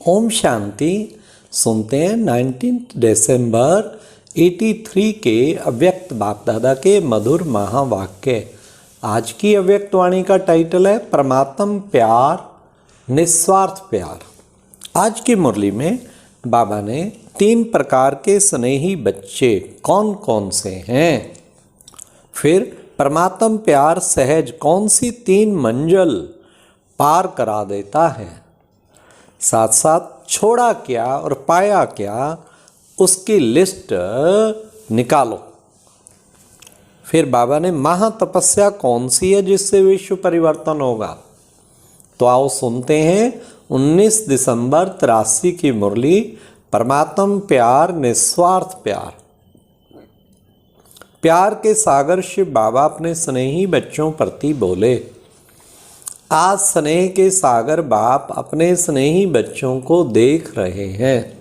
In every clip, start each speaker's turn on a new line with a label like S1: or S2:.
S1: ओम शांति। सुनते हैं 19 दिसंबर 83 के अव्यक्त बाप दादा के मधुर महावाक्य। आज की अव्यक्त वाणी का टाइटल है परमात्म प्यार निस्वार्थ प्यार। आज की मुरली में बाबा ने 3 प्रकार के स्नेही बच्चे कौन कौन से हैं, फिर परमात्म प्यार सहज कौन सी 3 मंजिल पार करा देता है, साथ साथ छोड़ा क्या और पाया क्या उसकी लिस्ट निकालो। फिर बाबा ने महातपस्या कौन सी है जिससे विश्व परिवर्तन होगा। तो आओ सुनते हैं 19 दिसंबर 83 की मुरली परमात्म प्यार निस्वार्थ प्यार। प्यार के सागर शिव बाबा अपने स्नेही बच्चों प्रति बोले। आज स्नेह के सागर बाप अपने स्नेही बच्चों को देख रहे हैं।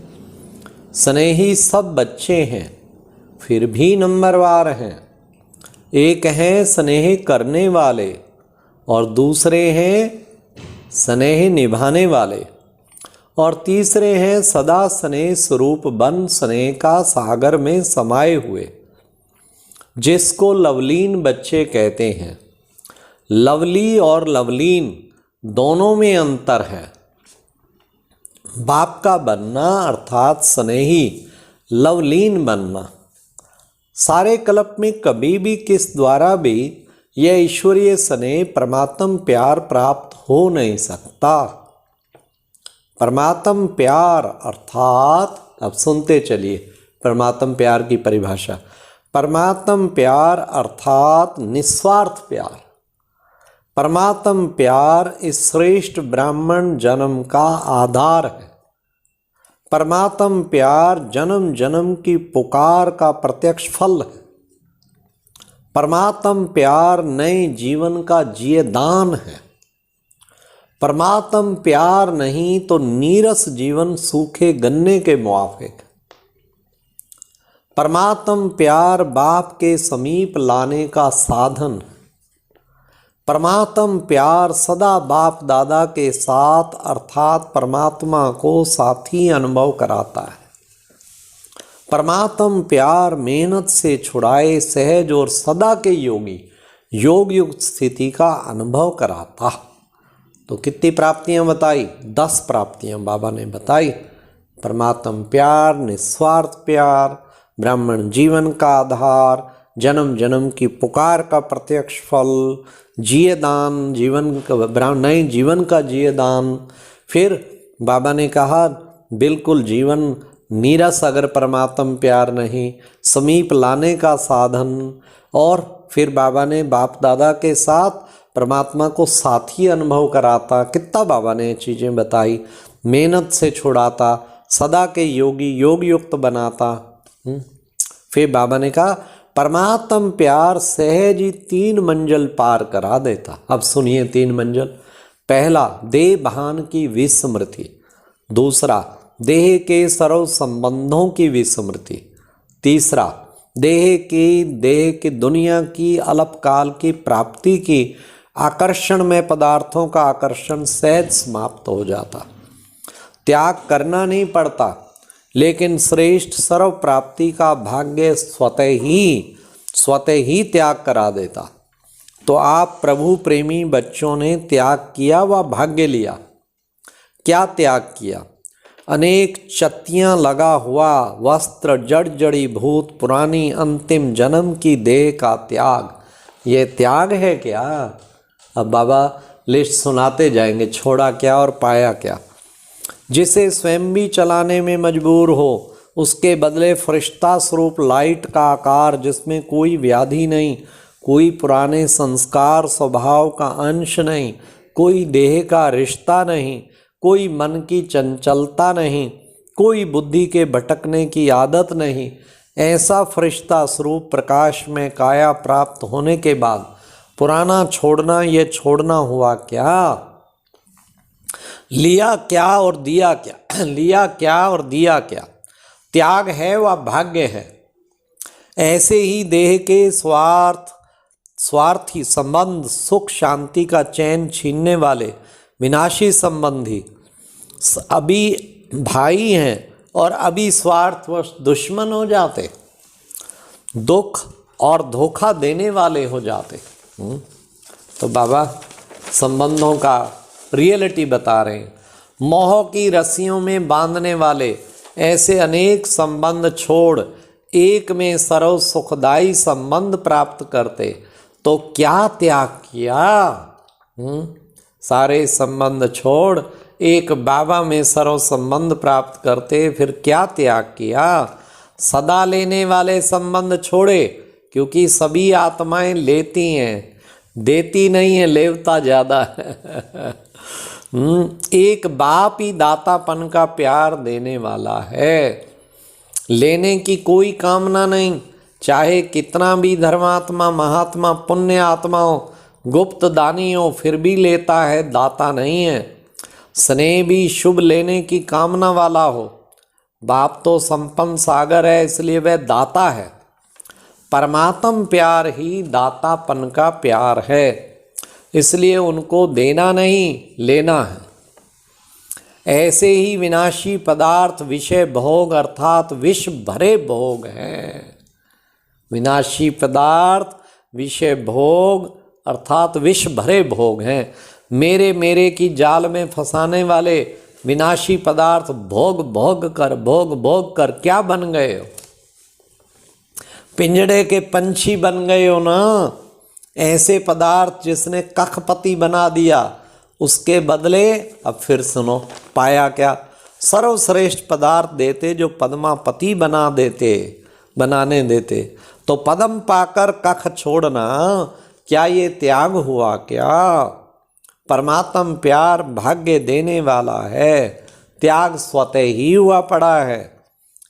S1: स्नेही सब बच्चे हैं, फिर भी नंबरवार हैं। एक हैं स्नेह करने वाले और दूसरे हैं स्नेह निभाने वाले और तीसरे हैं सदा स्नेह स्वरूप बन स्नेह का सागर में समाये हुए, जिसको लवलीन बच्चे कहते हैं। लवली और लवलीन दोनों में अंतर है। बाप का बनना अर्थात स्नेही, लवलीन बनना। सारे कल्प में कभी भी किस द्वारा भी यह ईश्वरीय स्नेह परमात्म प्यार प्राप्त हो नहीं सकता। परमात्म प्यार अर्थात, अब सुनते चलिए परमात्म प्यार की परिभाषा। परमात्म प्यार अर्थात निस्वार्थ प्यार। परमात्म प्यार इस श्रेष्ठ ब्राह्मण जन्म का आधार है। परमात्म प्यार जन्म जन्म की पुकार का प्रत्यक्ष फल है। परमात्म प्यार नए जीवन का जियेदान है। परमात्म प्यार नहीं तो नीरस जीवन सूखे गन्ने के मुआफिक। परमात्म प्यार बाप के समीप लाने का साधन है। परमात्म प्यार सदा बाप दादा के साथ अर्थात परमात्मा को साथी अनुभव कराता है। परमात्म प्यार मेहनत से छुड़ाए सहज और सदा के योगी योग युक्त स्थिति का अनुभव कराता। तो कितनी प्राप्तियां बताई? 10 प्राप्तियां बाबा ने बताई। परमात्म प्यार, निस्वार्थ प्यार, ब्राह्मण जीवन का आधार, जन्म जन्म की पुकार का प्रत्यक्ष फल, जियेदान जीवन का, नए जीवन का जियेदान। फिर बाबा ने कहा बिल्कुल जीवन नीरस अगर परमात्म प्यार नहीं, समीप लाने का साधन। और फिर बाबा ने बाप दादा के साथ परमात्मा को साथी अनुभव कराता। कितना बाबा ने ये चीज़ें बताई। मेहनत से छुड़ाता, सदा के योगी योग युक्त बनाता। फिर बाबा ने कहा परमात्म प्यार सहज ही 3 मंजिल पार करा देता। अब सुनिए 3 मंजिल। पहला, देह भान की विस्मृति। दूसरा, देह के सर्व संबंधों की विस्मृति। तीसरा, देह की दुनिया की अल्पकाल की प्राप्ति की आकर्षण में पदार्थों का आकर्षण सहज समाप्त हो जाता। त्याग करना नहीं पड़ता, लेकिन श्रेष्ठ सर्व प्राप्ति का भाग्य स्वतः ही त्याग करा देता। तो आप प्रभु प्रेमी बच्चों ने त्याग किया व भाग्य लिया। क्या त्याग किया? अनेक चत्तियां लगा हुआ वस्त्र, जड़ जड़ी भूत पुरानी अंतिम जन्म की देह का त्याग। ये त्याग है क्या? अब बाबा लिस्ट सुनाते जाएंगे, छोड़ा क्या और पाया क्या। जिसे स्वयं भी चलाने में मजबूर हो, उसके बदले फरिश्ता स्वरूप लाइट का आकार, जिसमें कोई व्याधि नहीं, कोई पुराने संस्कार स्वभाव का अंश नहीं, कोई देह का रिश्ता नहीं, कोई मन की चंचलता नहीं, कोई बुद्धि के भटकने की आदत नहीं, ऐसा फरिश्ता स्वरूप प्रकाश में काया प्राप्त होने के बाद पुराना छोड़ना, ये छोड़ना हुआ क्या? लिया क्या और दिया क्या? लिया क्या और दिया क्या? त्याग है व भाग्य है। ऐसे ही देह के स्वार्थी संबंध, सुख शांति का चैन छीनने वाले विनाशी संबंधी अभी भाई हैं और अभी स्वार्थवश दुश्मन हो जाते, दुख और धोखा देने वाले हो जाते। तो बाबा संबंधों का रियलिटी बता रहे हैं। मोह की रस्सियों में बांधने वाले ऐसे अनेक संबंध छोड़ एक में सर्व सुखदायी संबंध प्राप्त करते तो क्या त्याग किया। सारे संबंध छोड़ एक बाबा में सर्व संबंध प्राप्त करते, फिर क्या त्याग किया। सदा लेने वाले संबंध छोड़े, क्योंकि सभी आत्माएं लेती हैं, देती नहीं है, लेवता ज़्यादा है। एक बाप ही दातापन का प्यार देने वाला है, लेने की कोई कामना नहीं। चाहे कितना भी धर्मात्मा, महात्मा, पुण्य आत्मा हो, गुप्त दानी हो, फिर भी लेता है, दाता नहीं है। स्नेह भी शुभ लेने की कामना वाला हो। बाप तो संपन्न सागर है, इसलिए वह दाता है। परमात्म प्यार ही दातापन का प्यार है, इसलिए उनको देना नहीं, लेना है। ऐसे ही विनाशी पदार्थ विषय भोग अर्थात विष भरे भोग हैं। विनाशी पदार्थ विषय भोग अर्थात विष भरे भोग हैं। मेरे मेरे की जाल में फंसाने वाले विनाशी पदार्थ भोग भोग कर क्या बन गए हो। पिंजड़े के पंछी बन गए हो ना। ऐसे पदार्थ जिसने कखपति बना दिया, उसके बदले अब फिर सुनो पाया क्या। सर्वश्रेष्ठ पदार्थ देते जो पद्मापति बनाने देते, तो पद्म पाकर कख छोड़ना, क्या ये त्याग हुआ क्या। परमात्म प्यार भाग्य देने वाला है, त्याग स्वतः ही हुआ पड़ा है।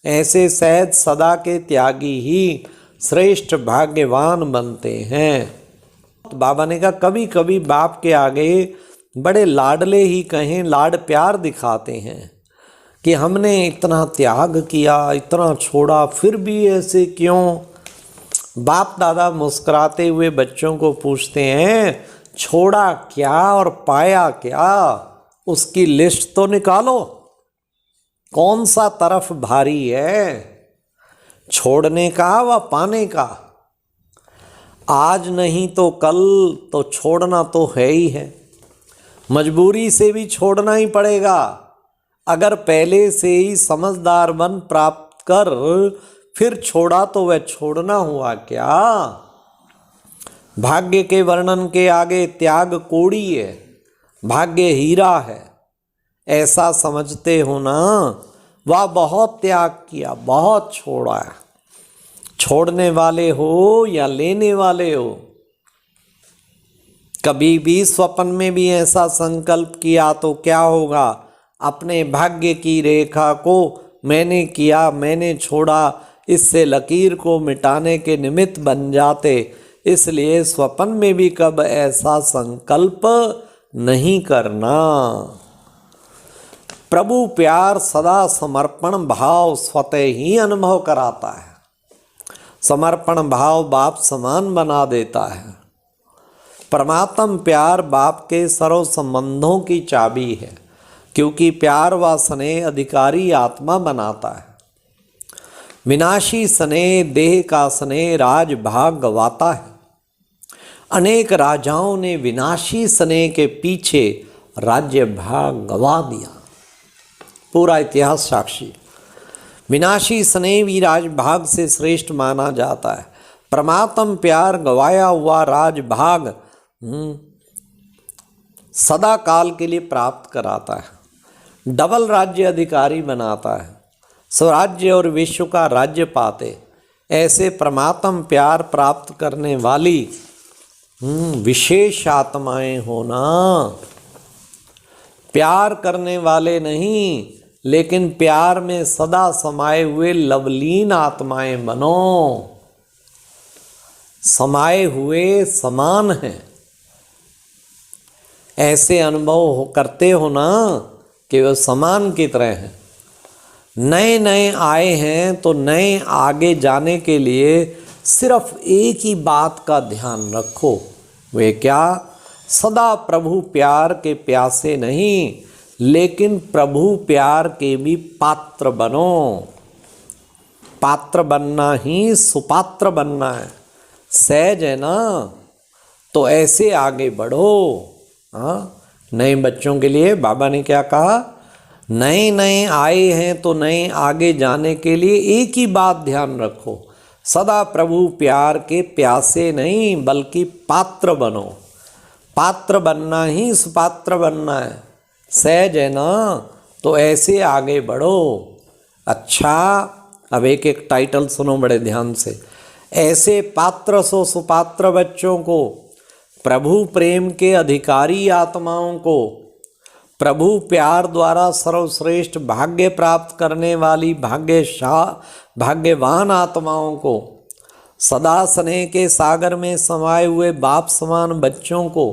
S1: ऐसे सहज सदा के त्यागी ही श्रेष्ठ भाग्यवान बनते हैं। तो बाबा ने कहा कभी कभी बाप के आगे बड़े लाडले ही कहें, लाड प्यार दिखाते हैं कि हमने इतना त्याग किया, इतना छोड़ा, फिर भी ऐसे क्यों। बाप दादा मुस्कुराते हुए बच्चों को पूछते हैं, छोड़ा क्या और पाया क्या, उसकी लिस्ट तो निकालो। कौन सा तरफ भारी है, छोड़ने का व पाने का। आज नहीं तो कल तो छोड़ना तो है ही है। मजबूरी से भी छोड़ना ही पड़ेगा। अगर पहले से ही समझदार बन प्राप्त कर फिर छोड़ा तो वह छोड़ना हुआ क्या। भाग्य के वर्णन के आगे त्याग कोड़ी है, भाग्य हीरा है, ऐसा समझते हो ना। वह बहुत त्याग किया, बहुत छोड़ा है। छोड़ने वाले हो या लेने वाले हो। कभी भी स्वप्न में भी ऐसा संकल्प किया तो क्या होगा। अपने भाग्य की रेखा को मैंने किया, मैंने छोड़ा, इससे लकीर को मिटाने के निमित्त बन जाते। इसलिए स्वप्न में भी कब ऐसा संकल्प नहीं करना। प्रभु प्यार सदा समर्पण भाव स्वतः ही अनुभव कराता है। समर्पण भाव बाप समान बना देता है। परमात्म प्यार बाप के सर्व संबंधों की चाबी है, क्योंकि प्यार व स्नेह अधिकारी आत्मा बनाता है। विनाशी स्नेह देह का स्नेह राज भाग गवाता है। अनेक राजाओं ने विनाशी स्नेह के पीछे राज्य भाग गवा दिया, पूरा इतिहास साक्षी। विनाशी स्नेह भी राजभाग से श्रेष्ठ माना जाता है। परमात्म प्यार गवाया हुआ राजभाग सदा काल के लिए प्राप्त कराता है, डबल राज्य अधिकारी बनाता है, स्वराज्य और विश्व का राज्य पाते। ऐसे परमात्म प्यार प्राप्त करने वाली विशेष आत्माएं होना। प्यार करने वाले नहीं, लेकिन प्यार में सदा समाये हुए लवलीन आत्माएं बनो। समाये हुए समान हैं, ऐसे अनुभव करते हो ना कि वो समान की तरह हैं। नए नए आए हैं तो नए आगे जाने के लिए सिर्फ एक ही बात का ध्यान रखो। वे क्या, सदा प्रभु प्यार के प्यासे नहीं, लेकिन प्रभु प्यार के भी पात्र बनो। पात्र बनना ही सुपात्र बनना है। सहज है ना, तो ऐसे आगे बढ़ो। हाँ, नए बच्चों के लिए बाबा ने क्या कहा, नए नए आए हैं तो नए आगे जाने के लिए एक ही बात ध्यान रखो, सदा प्रभु प्यार के प्यासे नहीं बल्कि पात्र बनो। पात्र बनना ही सुपात्र बनना है। सहज है ना, तो ऐसे आगे बढ़ो। अच्छा, अब एक एक टाइटल सुनो बड़े ध्यान से। ऐसे पात्र सो सुपात्र बच्चों को, प्रभु प्रेम के अधिकारी आत्माओं को, प्रभु प्यार द्वारा सर्वश्रेष्ठ भाग्य प्राप्त करने वाली भाग्यवान आत्माओं को, सदा स्नेह के सागर में समाये हुए बाप समान बच्चों को,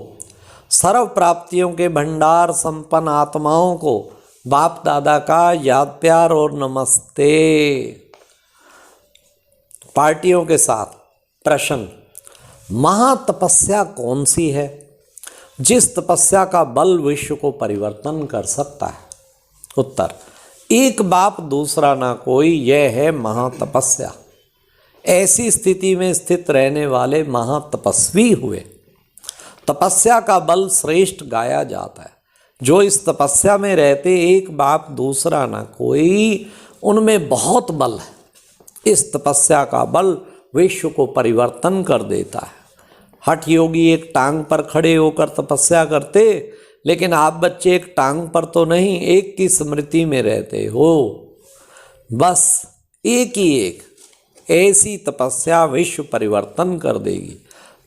S1: सर्व प्राप्तियों के भंडार संपन्न आत्माओं को बाप दादा का याद प्यार और नमस्ते। पार्टियों के साथ प्रश्न, महातपस्या कौन सी है जिस तपस्या का बल विश्व को परिवर्तन कर सकता है? उत्तर, एक बाप दूसरा ना कोई, यह है महातपस्या। ऐसी स्थिति में स्थित रहने वाले महातपस्वी हुए। तपस्या का बल श्रेष्ठ गाया जाता है। जो इस तपस्या में रहते एक बाप दूसरा ना कोई, उनमें बहुत बल है। इस तपस्या का बल विश्व को परिवर्तन कर देता है। हठ योगी एक टांग पर खड़े होकर तपस्या करते, लेकिन आप बच्चे एक टांग पर तो नहीं, एक की स्मृति में रहते हो। बस एक ही एक ऐसी तपस्या विश्व परिवर्तन कर देगी।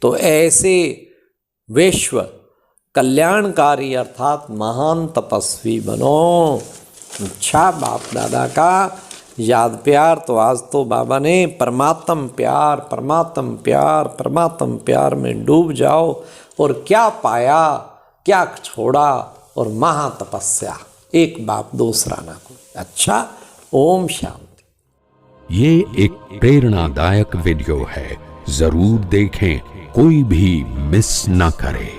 S1: तो ऐसे विश्व कल्याणकारी अर्थात महान तपस्वी बनो। अच्छा, बाप दादा का याद प्यार। तो आज तो बाबा ने परमात्म प्यार परमात्म प्यार परमात्म प्यार में डूब जाओ, और क्या पाया क्या छोड़ा, और महातपस्या, एक बाप दूसरा ना कोई। अच्छा, ओम शांति।
S2: ये एक प्रेरणादायक वीडियो है, जरूर देखें, कोई भी मिस ना करे।